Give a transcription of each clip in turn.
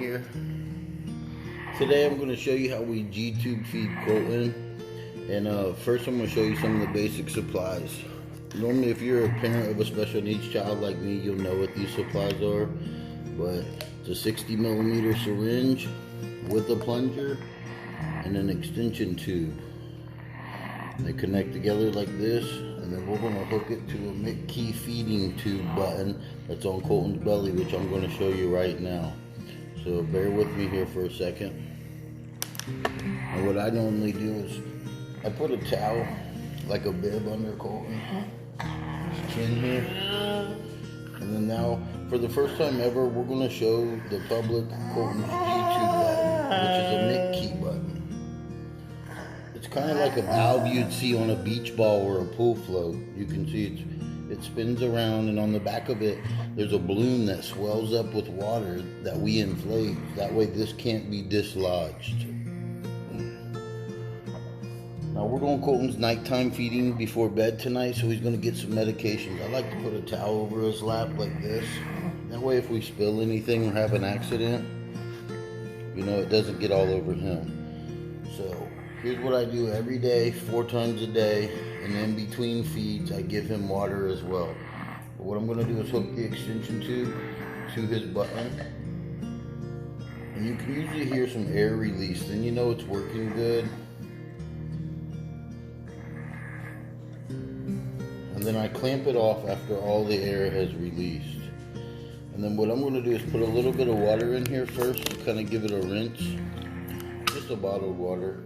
here. Today I'm going to show you how we G-tube feed Colton. And first I'm going to show you some of the basic supplies. Normally if you're a parent of a special needs child like me, you'll know what these supplies are. But it's a 60 millimeter syringe with a plunger and an extension tube. They connect together like this, and then we're going to hook it to a McKee feeding tube button that's on Colton's belly, which I'm going to show you right now. So bear with me here for a second. And what I normally do is I put a towel, like a bib, under Colton's chin here. And then now, for the first time ever, we're going to show the public Colton's G-tube button, which is a McKee button. It's kind of like a valve you'd see on a beach ball or a pool float. You can see it spins around, and on the back of it, there's a balloon that swells up with water that we inflate. That way this can't be dislodged. Now we're doing Colton's nighttime feeding before bed tonight, so he's going to get some medications. I like to put a towel over his lap like this. That way if we spill anything or have an accident, you know, it doesn't get all over him. So here's what I do every day, 4 times a day, and in between feeds I give him water as well. But what I'm going to do is hook the extension tube to his button, and you can usually hear some air release, then you know it's working good. And then I clamp it off after all the air has released. And then what I'm going to do is put a little bit of water in here first to kind of give it a rinse, just a bottled water.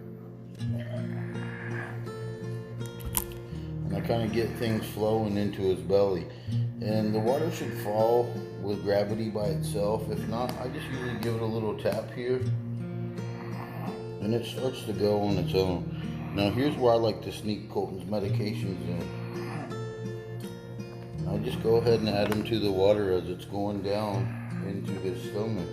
And I kind of get things flowing into his belly. And the water should fall with gravity by itself. If not, I just usually give it a little tap here, and it starts to go on its own. Now here's where I like to sneak Colton's medications in. I just go ahead and add them to the water as it's going down into his stomach.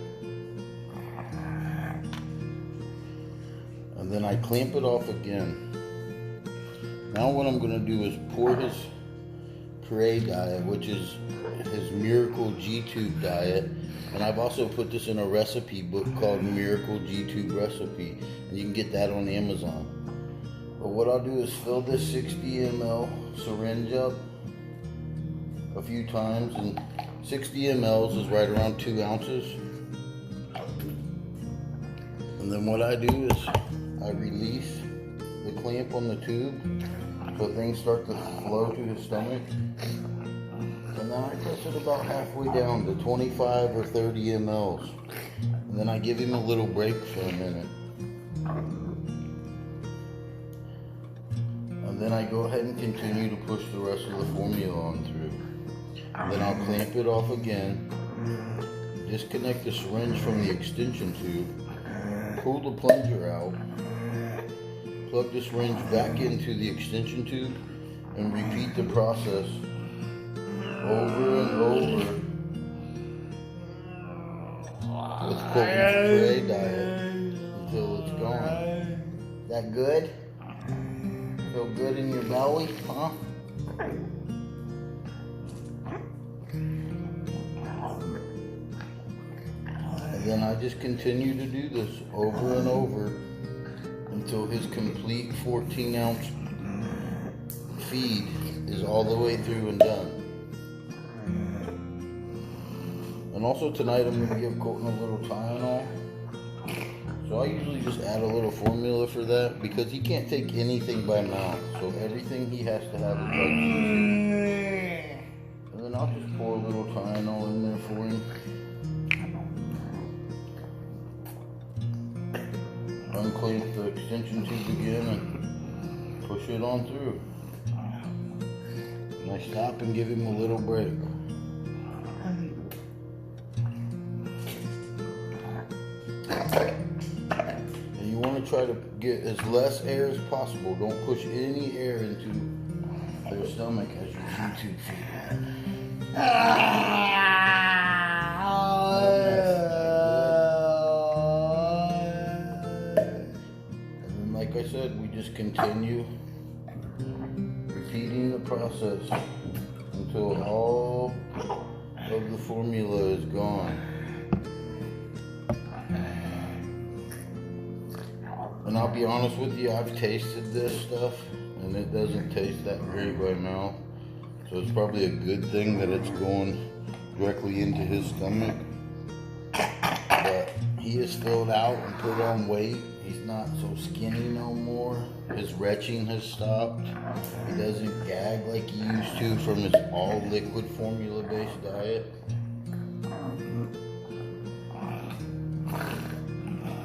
And then I clamp it off again. Now what I'm going to do is pour his Prey diet, which is his Miracle G-tube diet. And I've also put this in a recipe book called Miracle G-tube Recipe. And you can get that on Amazon. But what I'll do is fill this 60 ml syringe up a few times, and 60 mLs is right around 2 ounces. And then what I do is I release the clamp on the tube so things start to flow to his stomach, and then I press it about halfway down to 25 or 30 mLs, and then I give him a little break for a minute. And then I go ahead and continue to push the rest of the formula on through. And then I'll clamp it off again, disconnect the syringe from the extension tube, pull the plunger out, plug the syringe back into the extension tube, and repeat the process over and over with Colton's Prey diet until it's gone. That good? Feel good in your belly, huh? And then I just continue to do this over and over until his complete 14-ounce feed is all the way through and done. And also tonight I'm going to give Colton a little Tylenol. So I usually just add a little formula for that because he can't take anything by mouth. So everything he has to have is by juice. And then I'll just pour a little Tylenol in there for him. Unclamp the extension tube again and push it on through. And I stop and give him a little break. And you want to try to get as less air as possible. Don't push any air into their stomach as you G-tube feed. Like I said, we just continue repeating the process until all of the formula is gone. And I'll be honest with you, I've tasted this stuff and it doesn't taste that great right now. So it's probably a good thing that it's going directly into his stomach. But he is filled out and put on weight. He's not so skinny no more. His retching has stopped. He doesn't gag like he used to from his all liquid formula based diet.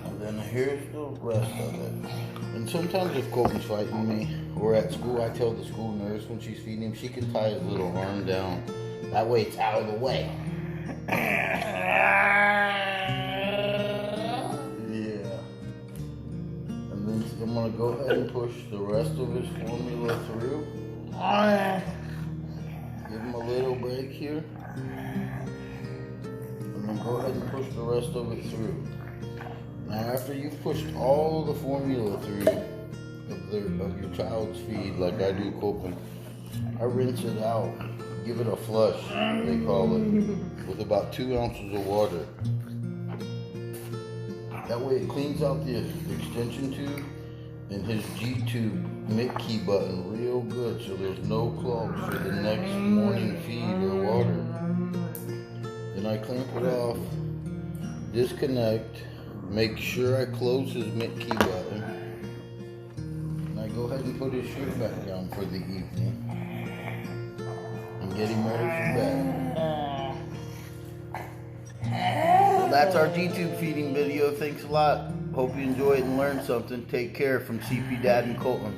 And then here's the rest of it. And sometimes if Colton's fighting me or at school, I tell the school nurse when she's feeding him, she can tie his little arm down. That way it's out of the way. I'm going to go ahead and push the rest of his formula through. Give him a little break here. And then go ahead and push the rest of it through. Now after you've pushed all the formula through of your child's feed, like I do Copen, I rinse it out. Give it a flush, they call it, with about 2 ounces of water. That way it cleans out the extension tube and his G-tube Mickey button real good, so there's no clogs for the next morning feed or water. Then I clamp it off, disconnect, make sure I close his Mickey button, and I go ahead and put his shirt back down for the evening and get him ready for bed. Well, that's our G-tube feeding video. Thanks a lot. Hope you enjoyed and learned something. Take care from CP Dad and Colton.